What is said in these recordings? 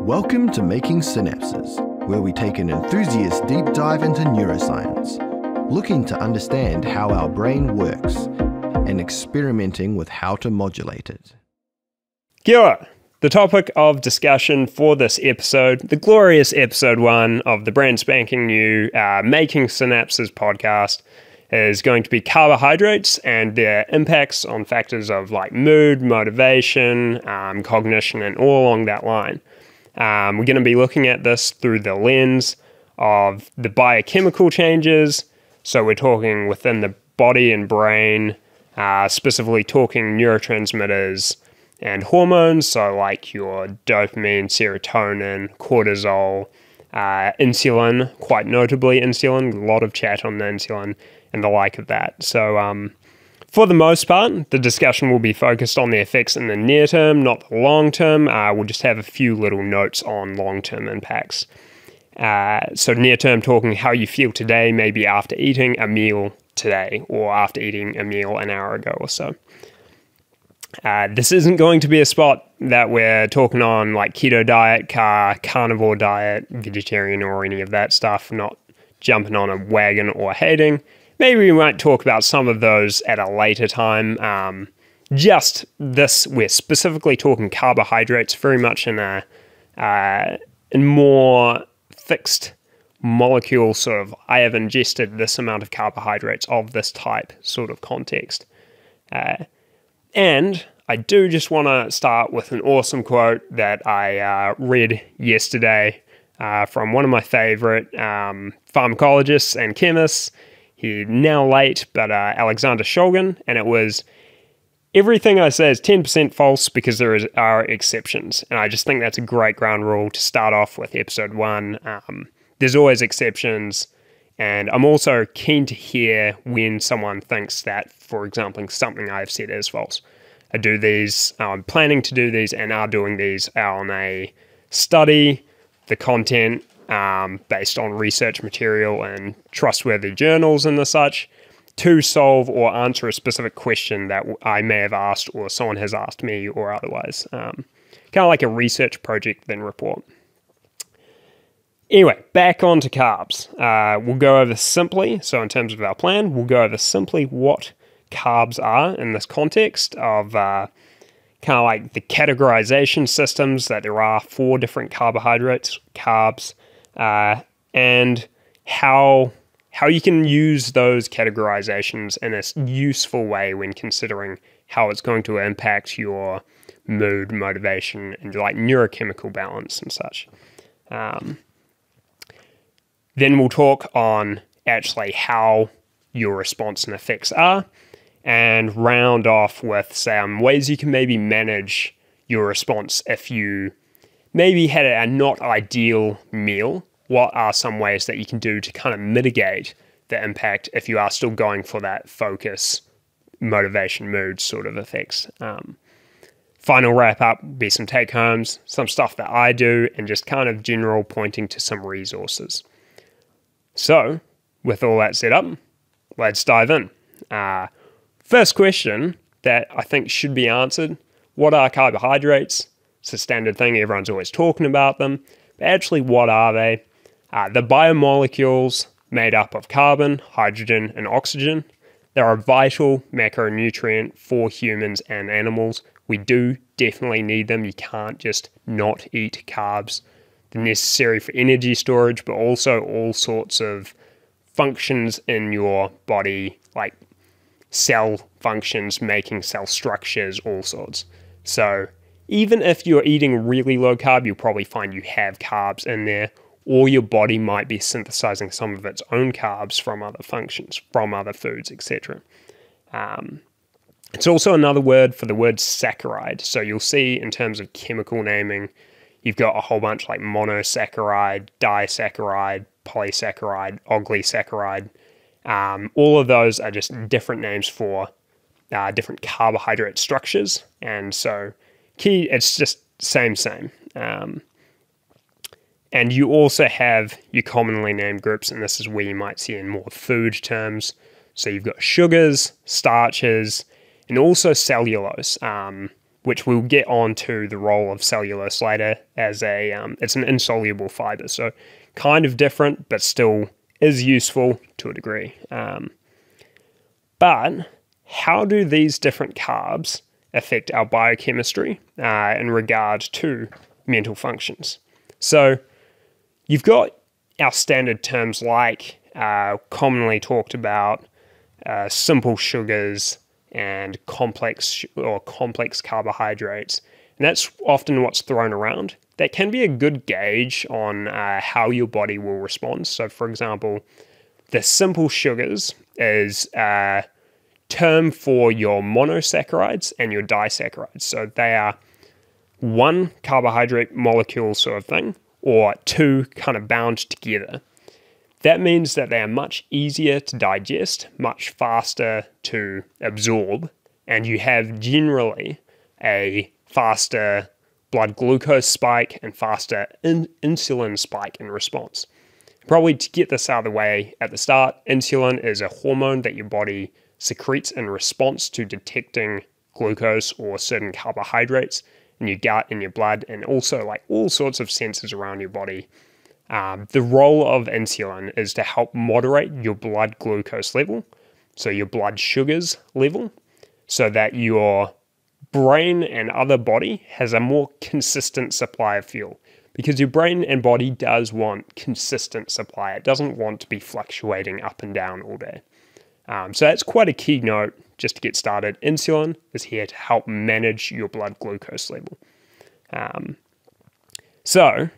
Welcome to Making Synapses, where we take an enthusiast deep dive into neuroscience, looking to understand how our brain works and experimenting with how to modulate it. Kia ora. The topic of discussion for this episode, the glorious episode 1 of the brand spanking new Making Synapses podcast, is going to be carbohydrates and their impacts on factors of like mood, motivation, cognition, and all along that line. We're going to be looking at this through the lens of the biochemical changes. So we're talking within the body and brain, specifically talking neurotransmitters and hormones. So like your dopamine, serotonin, cortisol, insulin, quite notably insulin, a lot of chat on the insulin and the like of that. So for the most part, the discussion will be focused on the effects in the near term, not the long term. We'll just have a few little notes on long-term impacts. So near term, talking how you feel today, maybe after eating a meal today or after eating a meal an hour ago or so. This isn't going to be a spot that we're talking on like keto diet, carnivore diet, vegetarian or any of that stuff, not jumping on a wagon or hating. Maybe we might talk about some of those at a later time. Just this, we're specifically talking carbohydrates, very much in a more fixed molecule sort of, I have ingested this amount of carbohydrates of this type sort of context. And I do just want to start with an awesome quote that I read yesterday from one of my favorite pharmacologists and chemists. He's now late, but Alexander Shulgin, and it was, everything I say is 10% false because there are exceptions. And I just think that's a great ground rule to start off with episode 1. There's always exceptions, and I'm also keen to hear when someone thinks that, for example, something I've said is false. I do these, I'm planning to do these and are doing these on a study, the content based on research material and trustworthy journals and the such, to solve or answer a specific question that I may have asked or someone has asked me or otherwise. Kind of like a research project then report. Anyway, back onto carbs. We'll go over simply, so in terms of our plan, we'll go over simply what carbs are in this context of kind of like the categorization systems that there are for different carbohydrates, carbs, and how you can use those categorizations in a useful way when considering how it's going to impact your mood, motivation, and like neurochemical balance and such. Then we'll talk on actually how your response and effects are, and round off with some ways you can maybe manage your response if you maybe had a not ideal meal. What are some ways that you can do to kind of mitigate the impact if you are still going for that focus, motivation, mood sort of effects? Final wrap up, be some take homes, some stuff that I do, and just kind of general pointing to some resources. So, with all that set up, let's dive in. First question that I think should be answered, what are carbohydrates? It's a standard thing, everyone's always talking about them, but actually what are they? The biomolecules made up of carbon, hydrogen, and oxygen. They're a vital macronutrient for humans and animals. We do definitely need them. You can't just not eat carbs. They're necessary for energy storage, but also all sorts of functions in your body, like cell functions, making cell structures, all sorts. So even if you're eating really low carb, you'll probably find you have carbs in there, or your body might be synthesizing some of its own carbs from other functions, from other foods, etc. It's also another word for the word saccharide. So you'll see in terms of chemical naming, you've got a whole bunch like monosaccharide, disaccharide, polysaccharide, oligsaccharide. All of those are just different names for different carbohydrate structures. And so it's just same. And you also have your commonly named groups, and this is where you might see in more food terms. So you've got sugars, starches, and also cellulose. which we'll get onto the role of cellulose later as it's an insoluble fiber. So kind of different, but still is useful to a degree. But how do these different carbs affect our biochemistry in regard to mental functions? So you've got our standard terms like commonly talked about simple sugars and complex carbohydrates. And that's often what's thrown around. That can be a good gauge on how your body will respond. So for example, the simple sugars is a term for your monosaccharides and your disaccharides. So they are one carbohydrate molecule sort of thing, or two kind of bound together. That means that they are much easier to digest, much faster to absorb, and you have generally a faster blood glucose spike and faster insulin spike in response. Probably to get this out of the way at the start, insulin is a hormone that your body secretes in response to detecting glucose or certain carbohydrates in your gut, in your blood, and also like all sorts of sensors around your body. The role of insulin is to help moderate your blood glucose level, so your blood sugars level, so that your brain and other body has a more consistent supply of fuel. Because your brain and body does want consistent supply. It doesn't want to be fluctuating up and down all day. So that's quite a key note just to get started. Insulin is here to help manage your blood glucose level. So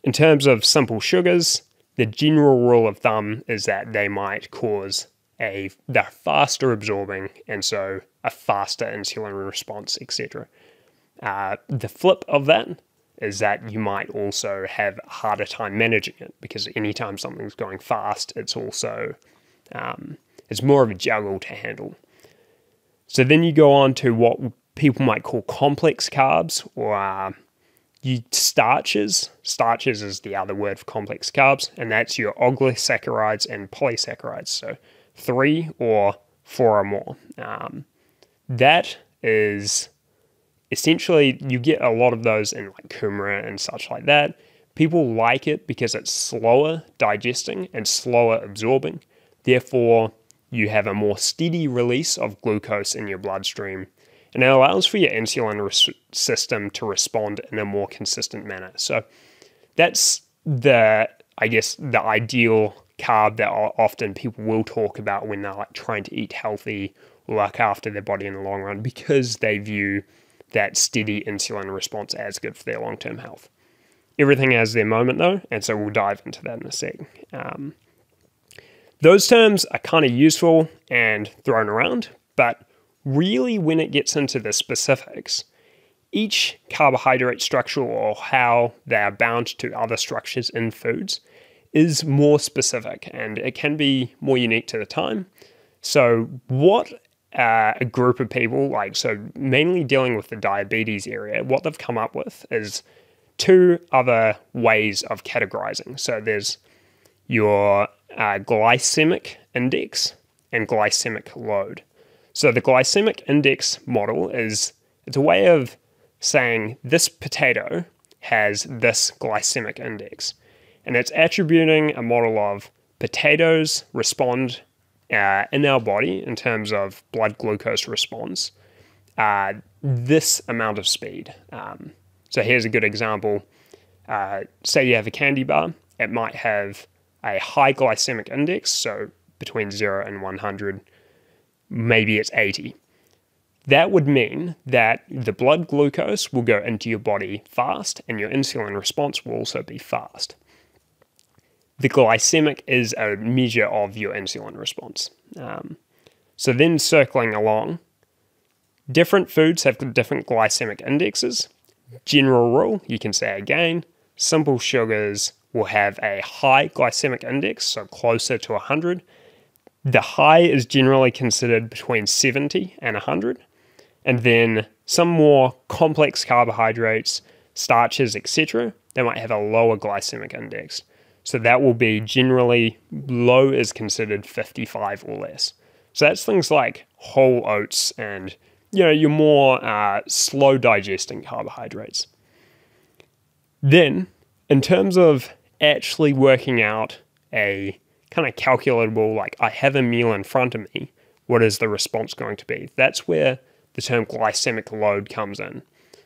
in terms of simple sugars, the general rule of thumb is that they might cause they're faster absorbing, and so a faster insulin response, etc. The flip of that is that you might also have a harder time managing it, because anytime something's going fast, it's also it's more of a juggle to handle. So then you go on to what people might call complex carbs, or starches. Starches is the other word for complex carbs, and that's your oligosaccharides and polysaccharides, so 3 or 4 or more. That is essentially, you get a lot of those in like kumara and such like that. People like it because it's slower digesting and slower absorbing. Therefore, you have a more steady release of glucose in your bloodstream, and it allows for your insulin system to respond in a more consistent manner. So that's the ideal carb that often people will talk about when they're like trying to eat healthy or look after their body in the long run, because they view that steady insulin response as good for their long-term health. Everything has their moment though, and so we'll dive into that in a sec. Those terms are kind of useful and thrown around, but really when it gets into the specifics, each carbohydrate structure or how they are bound to other structures in foods is more specific, and it can be more unique to the time. So what a group of people, mainly dealing with the diabetes area, what they've come up with is 2 other ways of categorizing. So there's your glycemic index and glycemic load. So the glycemic index model it's a way of saying this potato has this glycemic index, and it's attributing a model of potatoes respond in our body in terms of blood glucose response this amount of speed. So here's a good example. Say you have a candy bar. It might have a high glycemic index, so between 0 and 100, maybe it's 80. That would mean that the blood glucose will go into your body fast, and your insulin response will also be fast. The glycemic is a measure of your insulin response. So then circling along, different foods have different glycemic indexes. General rule, you can say again, simple sugars will have a high glycemic index, so closer to 100. The high is generally considered between 70 and 100. And then some more complex carbohydrates, starches, etc., they might have a lower glycemic index. So that will be generally low is considered 55 or less. So that's things like whole oats and your more slow digesting carbohydrates. Then, in terms of actually working out a kind of calculatable, like I have a meal in front of me, what is the response going to be? That's where the term glycemic load comes in.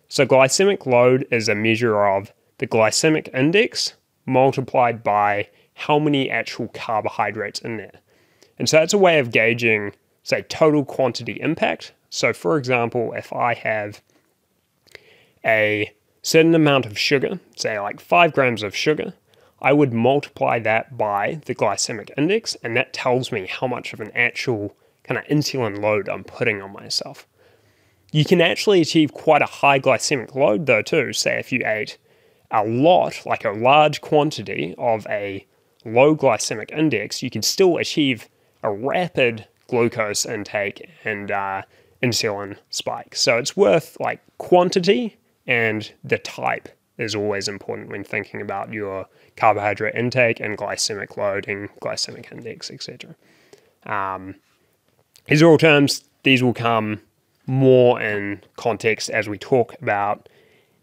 So glycemic load is a measure of the glycemic index multiplied by how many actual carbohydrates in there. And so that's a way of gauging, say, total quantity impact. So for example, if I have a certain amount of sugar, say like 5 grams of sugar, I would multiply that by the glycemic index, and that tells me how much of an actual kind of insulin load I'm putting on myself. You can actually achieve quite a high glycemic load though too. Say if you ate a lot, like a large quantity of a low glycemic index, you can still achieve a rapid glucose intake and insulin spike. So it's worth, like, quantity and the type is always important when thinking about your carbohydrate intake and glycemic load and glycemic index, etc. These are all terms. These will come more in context as we talk about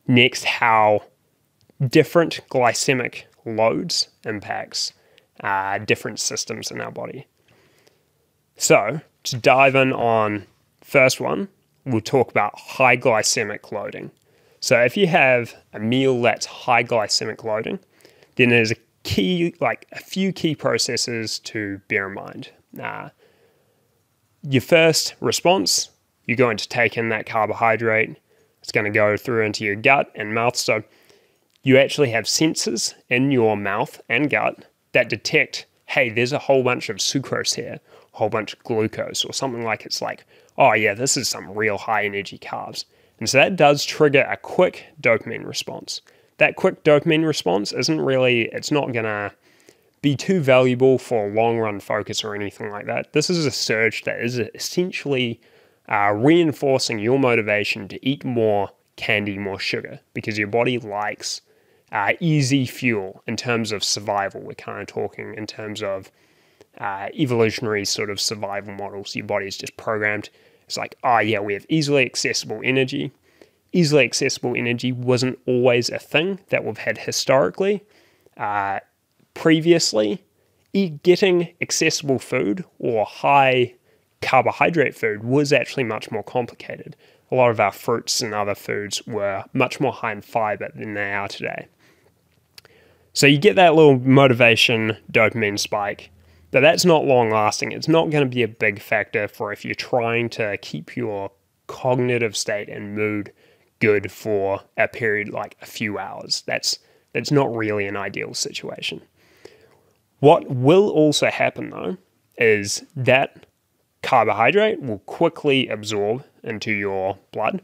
next how different glycemic loads impacts different systems in our body. So to dive in on first one, we'll talk about high glycemic loading. So if you have a meal that's high glycemic loading, then there's a few key processes to bear in mind. Your first response, you're going to take in that carbohydrate. It's going to go through into your gut and mouth. So you actually have sensors in your mouth and gut that detect, hey, there's a whole bunch of sucrose here, a whole bunch of glucose, or something like it's like, oh yeah, this is some real high energy carbs. And so that does trigger a quick dopamine response. That quick dopamine response it's not going to be too valuable for long run focus or anything like that. This is a surge that is essentially reinforcing your motivation to eat more candy, more sugar, because your body likes easy fuel in terms of survival. We're kind of talking in terms of evolutionary sort of survival models. Your body is just programmed. It's like, oh yeah, we have easily accessible energy. Easily accessible energy wasn't always a thing that we've had historically. Previously, getting accessible food or high carbohydrate food was actually much more complicated. A lot of our fruits and other foods were much more high in fiber than they are today. So you get that little motivation dopamine spike, but that's not long lasting. It's not going to be a big factor for if you're trying to keep your cognitive state and mood good for a period like a few hours. That's not really an ideal situation. What will also happen though is that carbohydrate will quickly absorb into your blood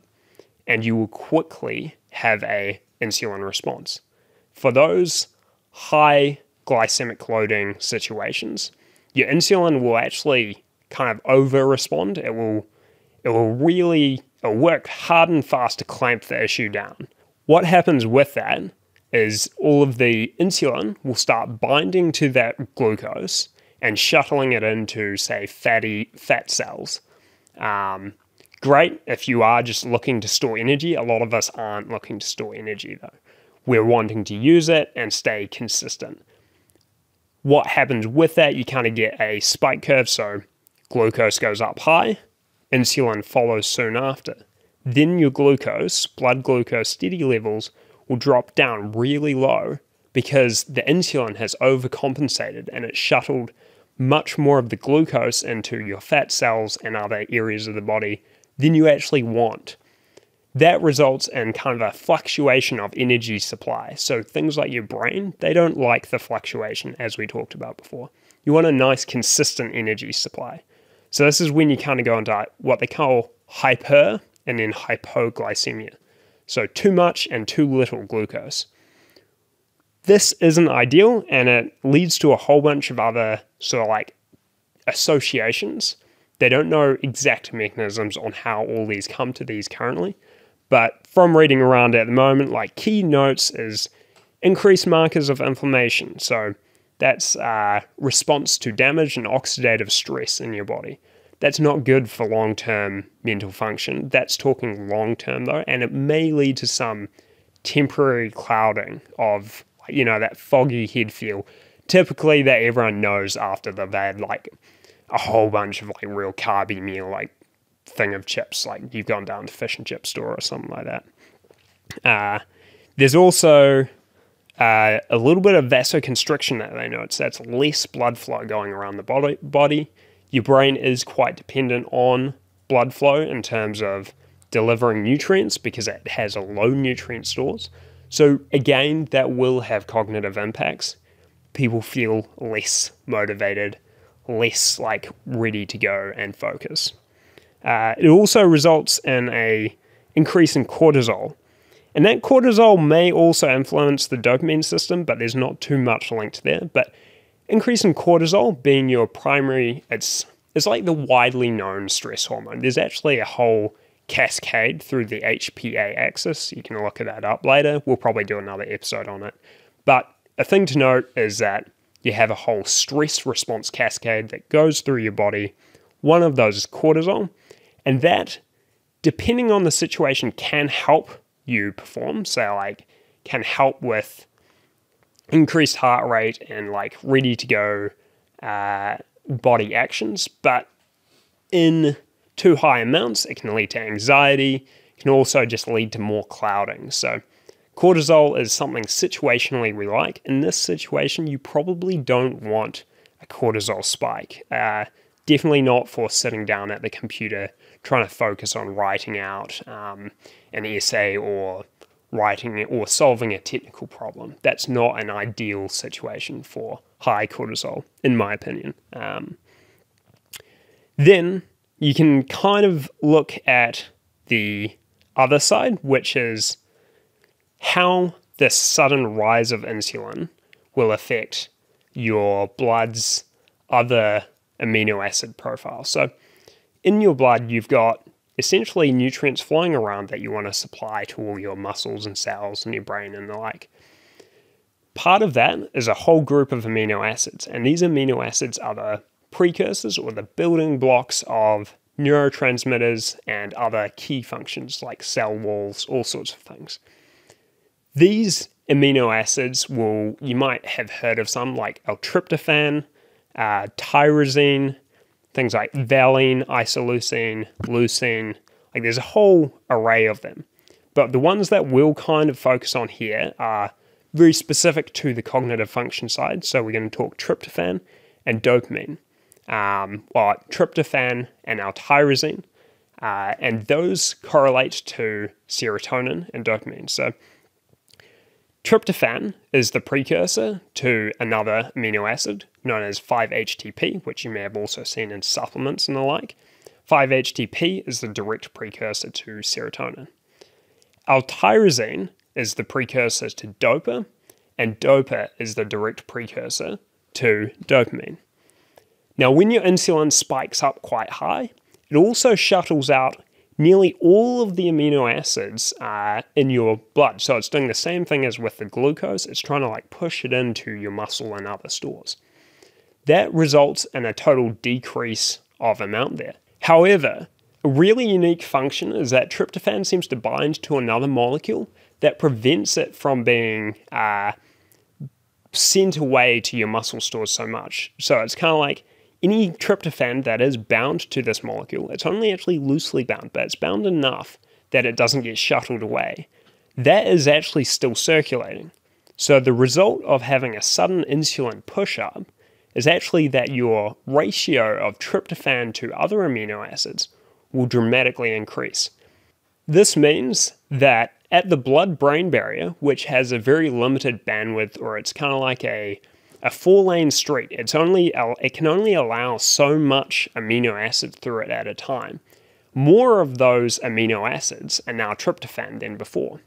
and you will quickly have a insulin response. For those high glycemic loading situations, your insulin will actually kind of over respond. It will work hard and fast to clamp the issue down. What happens with that is all of the insulin will start binding to that glucose and shuttling it into, say, fat cells. Great if you are just looking to store energy. A lot of us aren't looking to store energy though. We're wanting to use it and stay consistent. What happens with that, you kind of get a spike curve, so glucose goes up high, insulin follows soon after. Then your glucose, blood glucose steady levels, will drop down really low because the insulin has overcompensated and it's shuttled much more of the glucose into your fat cells and other areas of the body than you actually want. That results in kind of a fluctuation of energy supply. So things like your brain, they don't like the fluctuation, as we talked about before. You want a nice consistent energy supply. So this is when you kind of go into what they call hyper and then hypoglycemia. So too much and too little glucose. This isn't ideal and it leads to a whole bunch of other sort of like associations. They don't know exact mechanisms on how all these come to these currently. But from reading around at the moment, like key notes is increased markers of inflammation. So that's response to damage and oxidative stress in your body. That's not good for long-term mental function. That's talking long-term though, and it may lead to some temporary clouding of, that foggy head feel, typically that everyone knows after they've had like a whole bunch of like real carby meal, like thing of chips, like you've gone down to fish and chip store or something like that. There's also a little bit of vasoconstriction that they notice. That's less blood flow going around the body. Your brain is quite dependent on blood flow in terms of delivering nutrients because it has a low nutrient stores. So again, that will have cognitive impacts. People feel less motivated, less like ready to go and focus. It also results in a increase in cortisol. And that cortisol may also influence the dopamine system, but there's not too much linked there. But increase in cortisol being your primary, it's like the widely known stress hormone. There's actually a whole cascade through the HPA axis. You can look at that up later. We'll probably do another episode on it. But a thing to note is that you have a whole stress response cascade that goes through your body. One of those is cortisol. And that, depending on the situation, can help you perform. So like can help with increased heart rate and like ready to go body actions. But in too high amounts, it can lead to anxiety. It can also just lead to more clouding. So cortisol is something situationally we like. In this situation, you probably don't want a cortisol spike. Definitely not for sitting down at the computer trying to focus on writing out an essay or writing or solving a technical problem. That's not an ideal situation for high cortisol, in my opinion. Then you can kind of look at the other side, which is how the sudden rise of insulin will affect your blood's other amino acid profile. So in your blood, you've got essentially nutrients flowing around that you want to supply to all your muscles and cells and your brain and the like. Part of that is a whole group of amino acids, and these amino acids are the precursors or the building blocks of neurotransmitters and other key functions like cell walls, all sorts of things. These amino acids you might have heard of some like L-tryptophan, tyrosine, things like valine, isoleucine, leucine, like there's a whole array of them. But the ones that we'll kind of focus on here are very specific to the cognitive function side. So we're going to talk tryptophan and dopamine. Tryptophan and our tyrosine, and those correlate to serotonin and dopamine. So tryptophan is the precursor to another amino acid known as 5-HTP, which you may have also seen in supplements and the like. 5-HTP is the direct precursor to serotonin. L-tyrosine is the precursor to dopa, and dopa is the direct precursor to dopamine. Now, when your insulin spikes up quite high, it also shuttles out nearly all of the amino acids in your blood. So it's doing the same thing as with the glucose. It's trying to like push it into your muscle and other stores. That results in a total decrease of amount there. However, a really unique function is that tryptophan seems to bind to another molecule that prevents it from being sent away to your muscle stores so much. So it's kind of like any tryptophan that is bound to this molecule, it's only actually loosely bound, but it's bound enough that it doesn't get shuttled away. That is actually still circulating. So the result of having a sudden insulin push-up is actually that your ratio of tryptophan to other amino acids will dramatically increase. This means that at the blood-brain barrier, which has a very limited bandwidth, or it's kind of like a 4-lane street, it can only allow so much amino acid through it at a time. More of those amino acids are now tryptophan than before.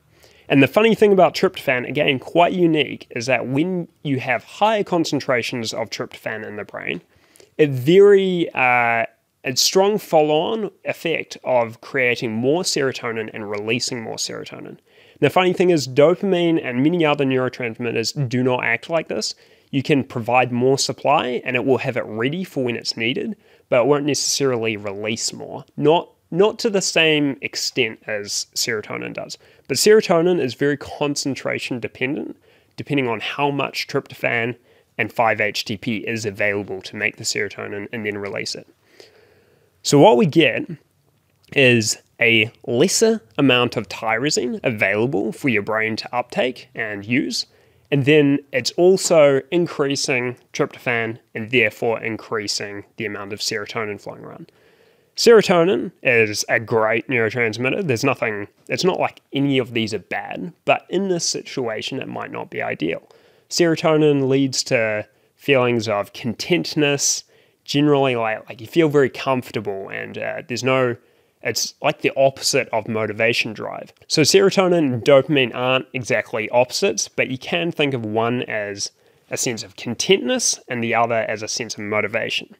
And the funny thing about tryptophan, again, quite unique, is that when you have higher concentrations of tryptophan in the brain, a strong follow-on effect of creating more serotonin and releasing more serotonin. The funny thing is dopamine and many other neurotransmitters do not act like this. You can provide more supply and it will have it ready for when it's needed, but it won't necessarily release more. Not to the same extent as serotonin does. But serotonin is very concentration dependent, depending on how much tryptophan and 5-HTP is available to make the serotonin and then release it. So what we get is a lesser amount of tyrosine available for your brain to uptake and use, and then it's also increasing tryptophan and therefore increasing the amount of serotonin flowing around. Serotonin is a great neurotransmitter. It's not like any of these are bad, but in this situation, it might not be ideal. Serotonin leads to feelings of contentness, generally like you feel very comfortable, and it's like the opposite of motivation drive. So serotonin and dopamine aren't exactly opposites, but you can think of one as a sense of contentness and the other as a sense of motivation.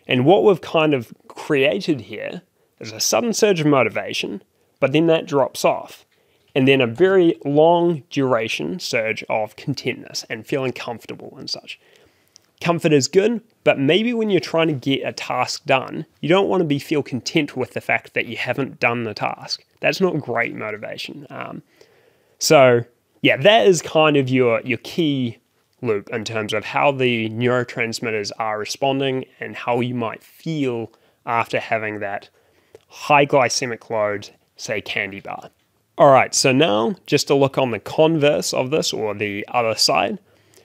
And what we've kind of created here is a sudden surge of motivation, but then that drops off. And then a very long duration surge of contentness and feeling comfortable and such. Comfort is good, but maybe when you're trying to get a task done, you don't want to feel content with the fact that you haven't done the task. That's not great motivation. So yeah, that is kind of your key loop in terms of how the neurotransmitters are responding and how you might feel after having that high glycemic load, say candy bar. All right, so now just to look on the converse of this, or the other side.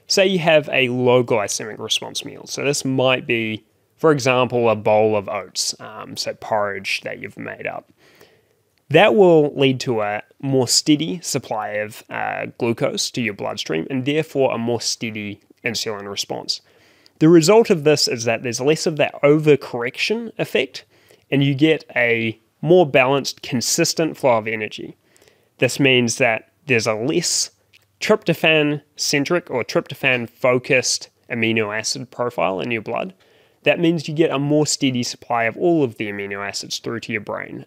Say you have a low glycemic response meal. So this might be, for example, a bowl of oats, so porridge that you've made up. That will lead to a more steady supply of glucose to your bloodstream, and therefore a more steady insulin response. The result of this is that there's less of that overcorrection effect, and you get a more balanced, consistent flow of energy. This means that there's a less tryptophan-centric or tryptophan-focused amino acid profile in your blood. That means you get a more steady supply of all of the amino acids through to your brain.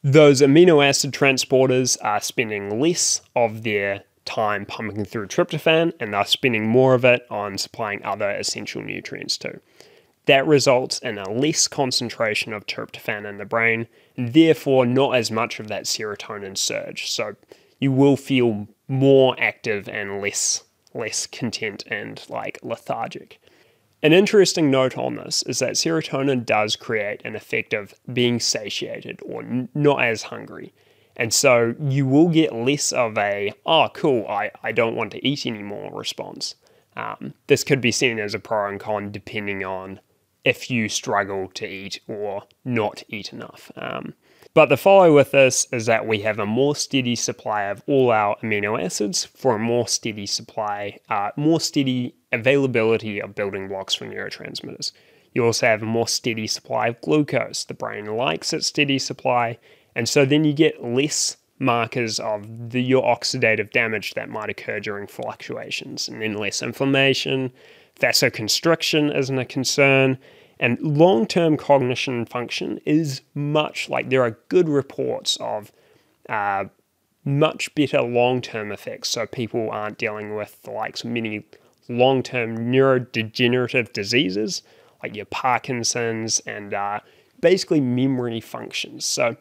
Those amino acid transporters are spending less of their time pumping through tryptophan, and they're spending more of it on supplying other essential nutrients too. That results in a less concentration of tryptophan in the brain, and therefore not as much of that serotonin surge. So you will feel more active and less content and like lethargic. An interesting note on this is that serotonin does create an effect of being satiated or not as hungry. And so you will get less of a, oh cool, I don't want to eat anymore response. This could be seen as a pro and con depending on if you struggle to eat or not eat enough. But the follow with this is that we have a more steady supply of all our amino acids for a more steady supply, more steady availability of building blocks for neurotransmitters. You also have a more steady supply of glucose. The brain likes its steady supply, and so then you get less markers of your oxidative damage that might occur during fluctuations, and then less inflammation. Vasoconstriction isn't a concern. And long-term cognition function is much like there are good reports of much better long-term effects. So people aren't dealing with the likes of many long-term neurodegenerative diseases like your Parkinson's and basically memory functions. So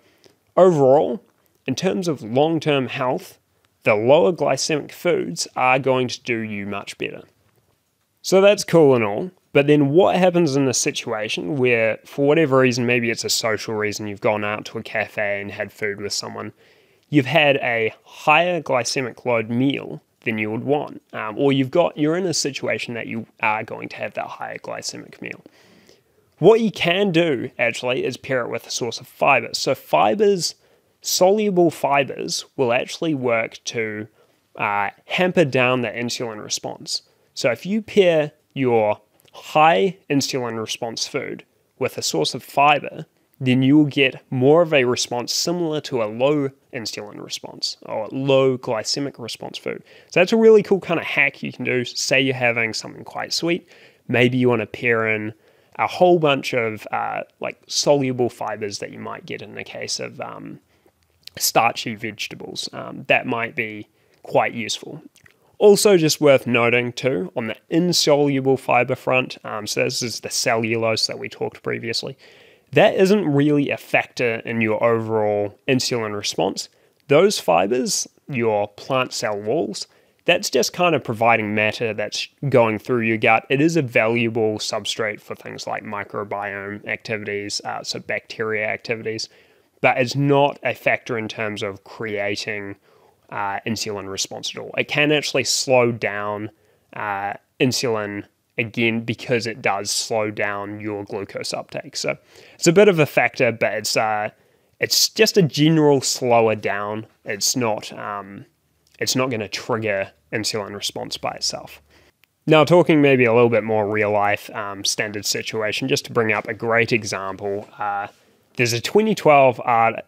overall, in terms of long-term health, the lower glycemic foods are going to do you much better. So that's cool and all. But then what happens in a situation where, for whatever reason, maybe it's a social reason, you've gone out to a cafe and had food with someone, you've had a higher glycemic load meal than you would want, or you're in a situation that you are going to have that higher glycemic meal. What you can do, actually, is pair it with a source of fibers. So soluble fibers will actually work to hamper down the insulin response. So if you pair your high insulin response food with a source of fiber, then you will get more of a response similar to a low insulin response or low glycemic response food. So that's a really cool kind of hack you can do. Say you're having something quite sweet. Maybe you want to pair in a whole bunch of like soluble fibers that you might get in the case of starchy vegetables. That might be quite useful. Also just worth noting too, on the insoluble fiber front, so this is the cellulose that we talked previously, that isn't really a factor in your overall insulin response. Those fibers, your plant cell walls, that's just kind of providing matter that's going through your gut. It is a valuable substrate for things like microbiome activities, so bacteria activities, but it's not a factor in terms of creating insulin response at all. It can actually slow down insulin again because it does slow down your glucose uptake. So it's a bit of a factor, but it's just a general slower down. It's not going to trigger insulin response by itself. Now, talking maybe a little bit more real life standard situation, just to bring up a great example, there's a 2012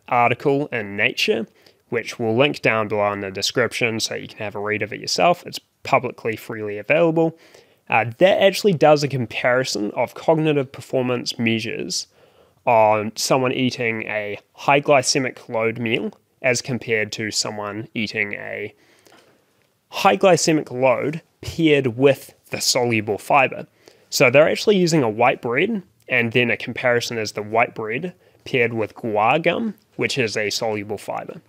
article in Nature, which we'll link down below in the description so you can have a read of it yourself. It's publicly freely available. That actually does a comparison of cognitive performance measures on someone eating a high glycemic load meal as compared to someone eating a high glycemic load paired with the soluble fiber. So they're actually using a white bread, and then a comparison is the white bread paired with guar gum, which is a soluble fiber.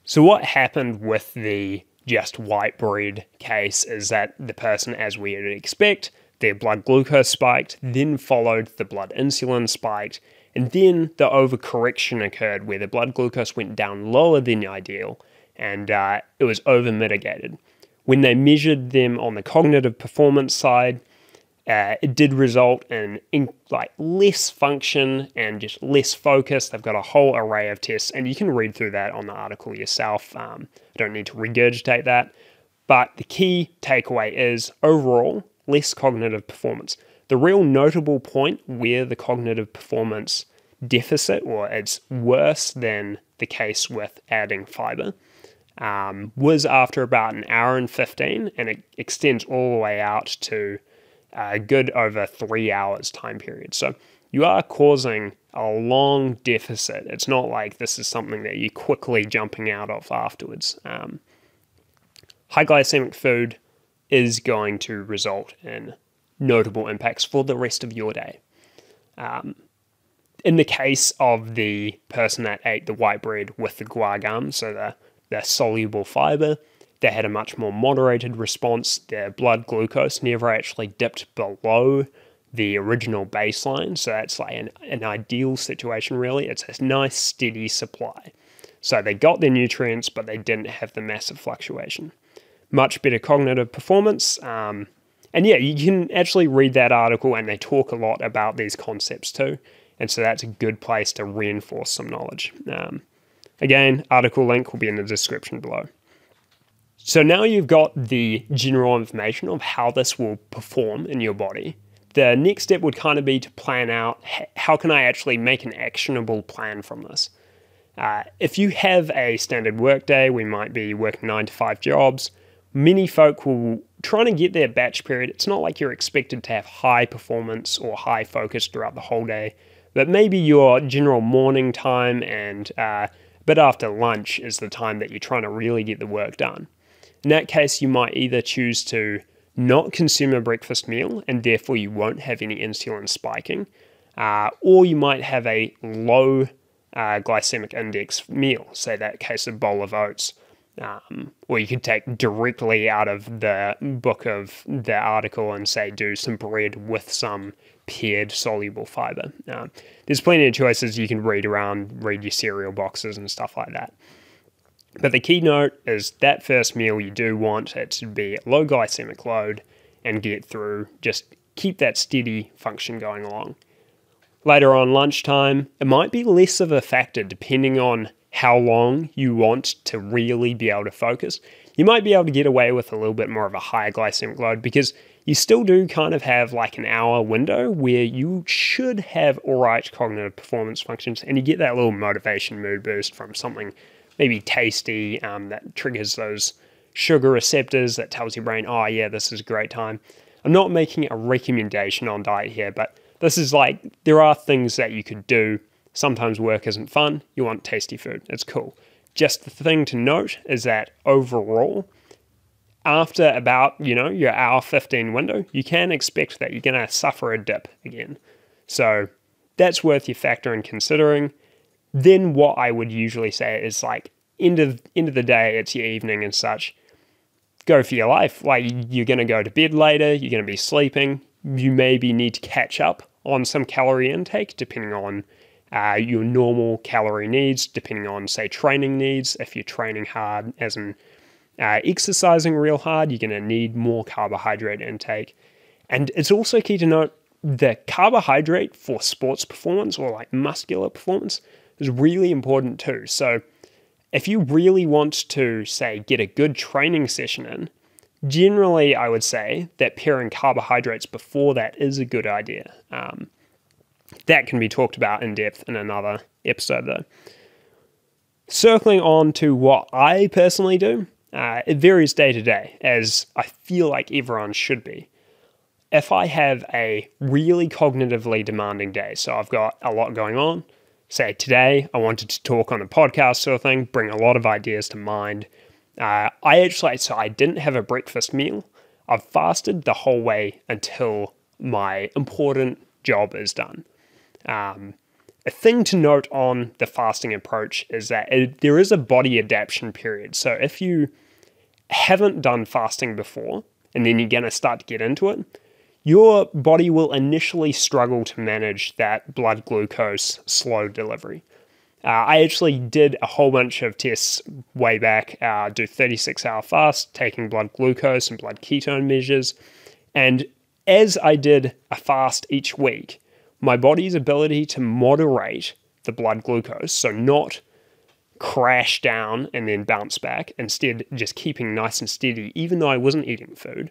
So what happened with the just white bread case is that the person, as we would expect, their blood glucose spiked, then followed the blood insulin spiked, and then the overcorrection occurred where the blood glucose went down lower than ideal, and it was over-mitigated. When they measured them on the cognitive performance side, it did result in less function and just less focus. They've got a whole array of tests, and you can read through that on the article yourself. I don't need to regurgitate that. But the key takeaway is, overall, less cognitive performance. The real notable point where the cognitive performance deficit, or it's worse than the case with adding fiber, was after about an hour and 15, and it extends all the way out to a good over 3 hours time period. So you are causing a long deficit. It's not like this is something that you're quickly jumping out of afterwards. High glycemic food is going to result in notable impacts for the rest of your day. In the case of the person that ate the white bread with the guar gum, so the soluble fiber, they had a much more moderated response. Their blood glucose never actually dipped below the original baseline. So that's like an ideal situation, really. It's a nice, steady supply. So they got their nutrients, but they didn't have the massive fluctuation. Much better cognitive performance. And yeah, you can actually read that article, and they talk a lot about these concepts too. And so that's a good place to reinforce some knowledge. Again, article link will be in the description below. So now you've got the general information of how this will perform in your body. The next step would kind of be to plan out, how can I actually make an actionable plan from this? If you have a standard workday, we might be working 9 to 5 jobs. Many folk will try to get their batch period. It's not like you're expected to have high performance or high focus throughout the whole day, but maybe your general morning time and a bit after lunch is the time that you're trying to really get the work done. In that case, you might either choose to not consume a breakfast meal, and therefore you won't have any insulin spiking, or you might have a low glycemic index meal, say that case of bowl of oats, or you could take directly out of the book of the article and say do some bread with some paired soluble fiber. There's plenty of choices you can read your cereal boxes and stuff like that. But the key note is that first meal, you do want it to be low glycemic load and get through, just keep that steady function going along. Later on lunchtime, it might be less of a factor depending on how long you want to really be able to focus. You might be able to get away with a little bit more of a higher glycemic load because you still do kind of have like an hour window where you should have all right cognitive performance functions, and you get that little motivation mood boost from something maybe tasty that triggers those sugar receptors that tells your brain, oh yeah, this is a great time. I'm not making a recommendation on diet here, but this is like, there are things that you could do. Sometimes work isn't fun. You want tasty food. It's cool. Just the thing to note is that overall, after about, your hour 15 window, you can expect that you're going to suffer a dip again. So that's worth your factor in considering. Then what I would usually say is like, end of the day, it's your evening and such. Go for your life. Like, you're going to go to bed later, you're going to be sleeping. You maybe need to catch up on some calorie intake, depending on your normal calorie needs, depending on, say, training needs. If you're training hard, as in exercising real hard, you're going to need more carbohydrate intake. And it's also key to note the carbohydrate for sports performance or like muscular performance is really important too. So if you really want to, say, get a good training session in, generally I would say that pairing carbohydrates before that is a good idea. That can be talked about in depth in another episode though. Circling on to what I personally do, it varies day to day, as I feel like everyone should be. If I have a really cognitively demanding day, so I've got a lot going on, say today I wanted to talk on a podcast sort of thing, bring a lot of ideas to mind. I didn't have a breakfast meal. I've fasted the whole way until my important job is done. A thing to note on the fasting approach is that there is a body adaptation period. So if you haven't done fasting before, and then you're going to start to get into it, your body will initially struggle to manage that blood glucose slow delivery. I actually did a whole bunch of tests way back, do 36-hour fast, taking blood glucose and blood ketone measures. And as I did a fast each week, my body's ability to moderate the blood glucose, so not crash down and then bounce back, instead just keeping nice and steady, even though I wasn't eating food,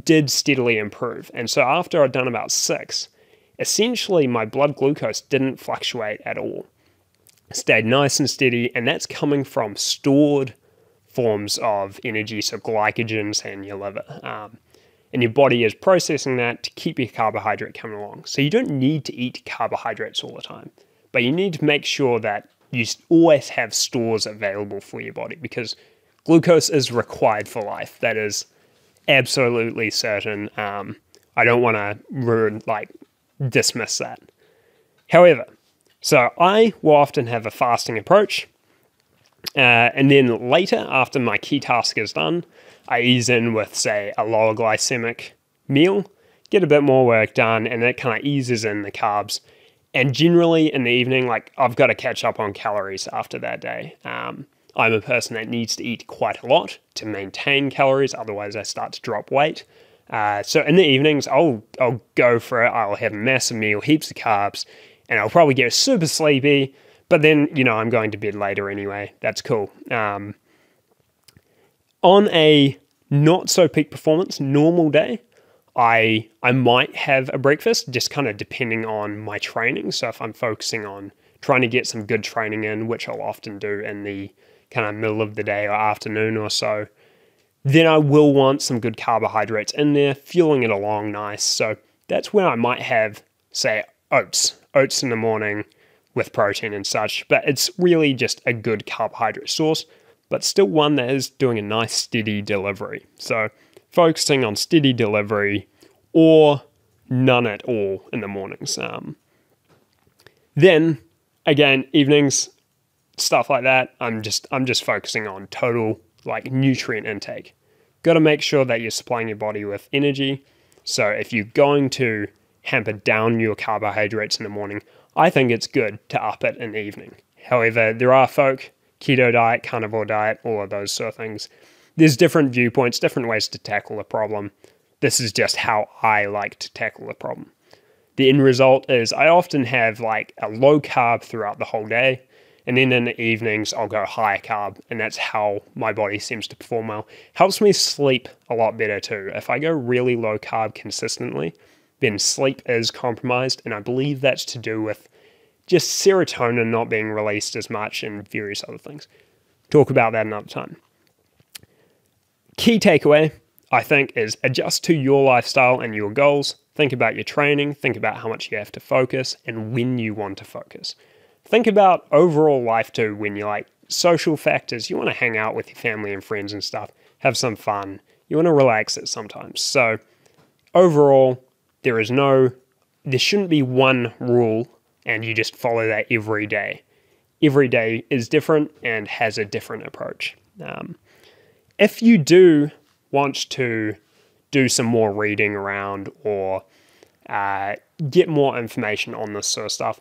did steadily improve. And so after I'd done about 6, essentially my blood glucose didn't fluctuate at all. It stayed nice and steady, and that's coming from stored forms of energy, so glycogens in your liver. And your body is processing that to keep your carbohydrate coming along. So you don't need to eat carbohydrates all the time, but you need to make sure that you always have stores available for your body, because glucose is required for life. That is absolutely certain. I don't want to dismiss that. However, so I will often have a fasting approach, and then later, after my key task is done, I ease in with, say, a lower glycemic meal, get a bit more work done, and that kind of eases in the carbs. And generally in the evening, I've got to catch up on calories after that day. I'm a person that needs to eat quite a lot to maintain calories, otherwise I start to drop weight. So in the evenings, I'll go for it. I'll have a massive meal, heaps of carbs, and I'll probably get super sleepy, but then, I'm going to bed later anyway. That's cool. On a not so peak performance normal day, I might have a breakfast, just kind of depending on my training. So if I'm focusing on trying to get some good training in, which I'll often do in the kind of middle of the day or afternoon or so, then I will want some good carbohydrates in there, fueling it along nice. So that's when I might have, say, oats in the morning with protein and such, but it's really just a good carbohydrate source, but still one that is doing a nice steady delivery. So focusing on steady delivery or none at all in the mornings. Then again, evenings, stuff like that, I'm just focusing on total nutrient intake. Got to make sure that you're supplying your body with energy. So if you're going to hamper down your carbohydrates in the morning, I think it's good to up it in the evening. However, there are folk, keto diet, carnivore diet, all of those sort of things. There's different viewpoints, different ways to tackle the problem. This is just how I like to tackle the problem. The end result is I often have a low carb throughout the whole day, and then in the evenings I'll go high carb, and that's how my body seems to perform well. Helps me sleep a lot better too. If I go really low carb consistently, then sleep is compromised, and I believe that's to do with just serotonin not being released as much and various other things. Talk about that another time. Key takeaway, I think, is adjust to your lifestyle and your goals. Think about your training, think about how much you have to focus and when you want to focus. Think about overall life too, when you're social factors, you want to hang out with your family and friends and stuff. have some fun. You want to relax it sometimes. So overall, there shouldn't be one rule and you just follow that every day. Every day is different and has a different approach. If you do want to do some more reading around or get more information on this sort of stuff,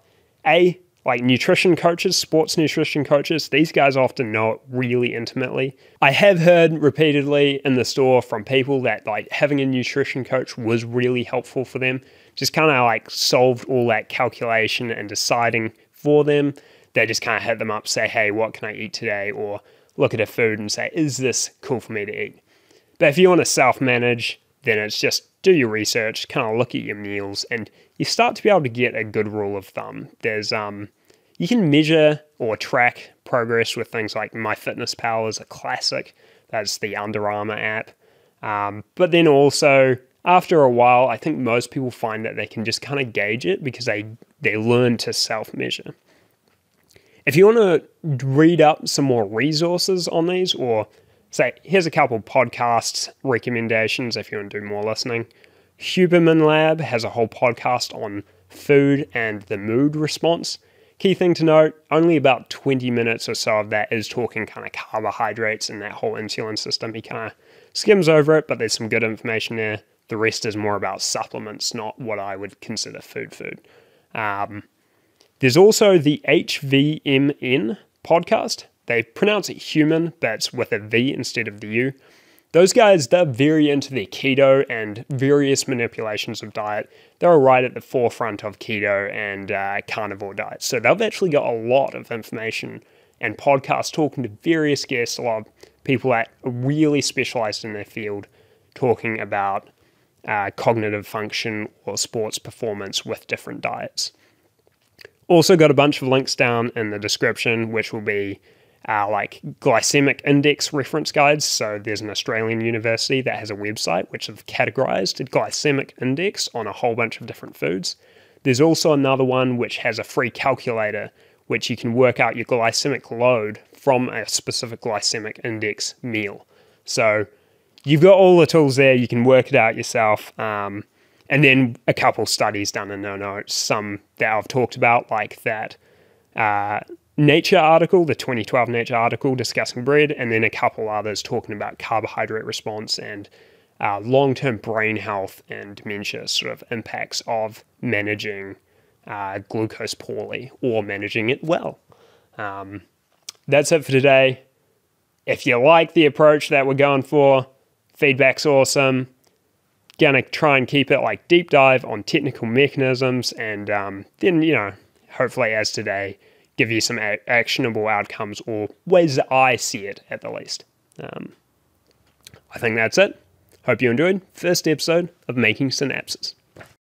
like nutrition coaches, sports nutrition coaches, these guys often know it really intimately. I have heard repeatedly in the store from people that like having a nutrition coach was really helpful for them. Just kind of like solved all that calculation and deciding for them. They just kind of hit them up, say, hey, what can I eat today? Or look at a food and say, is this cool for me to eat? But if you want to self-manage, then it's just do your research, kind of look at your meals, and you start to be able to get a good rule of thumb. There's you can measure or track progress with things like MyFitnessPal is a classic. That's the Under Armour app. But then also, after a while, I think most people find that they can just kind of gauge it because they learn to self-measure. If you want to read up some more resources on these, or say, here's a couple podcasts recommendations if you want to do more listening. Huberman Lab has a whole podcast on food and the mood response. Key thing to note, only about 20 minutes or so of that is talking kind of carbohydrates and that whole insulin system. He kind of skims over it, but there's some good information there. The rest is more about supplements, not what I would consider food. There's also the HVMN podcast. They pronounce it human, but it's with a V instead of the U. Those guys, they're very into their keto and various manipulations of diet. They're right at the forefront of keto and carnivore diets. So they've actually got a lot of information and podcasts talking to various guests, a lot of people that are really specialized in their field, talking about cognitive function or sports performance with different diets. Also got a bunch of links down in the description, which will be like glycemic index reference guides. So there's an Australian university that has a website which have categorized a glycemic index on a whole bunch of different foods. There's also another one which has a free calculator which you can work out your glycemic load from a specific glycemic index meal. So you've got all the tools there, you can work it out yourself. And then a couple studies done in no notes, some that I've talked about, like that Nature article, the 2012 Nature article discussing bread, and then a couple others talking about carbohydrate response and long-term brain health and dementia sort of impacts of managing glucose poorly or managing it well. That's it for today. If you like the approach that we're going for, feedback's awesome. Gonna try and keep it like deep dive on technical mechanisms and then, you know, hopefully as today, give you some actionable outcomes or ways that I see it at the least. I think that's it. Hope you enjoyed first episode of Making Synapses.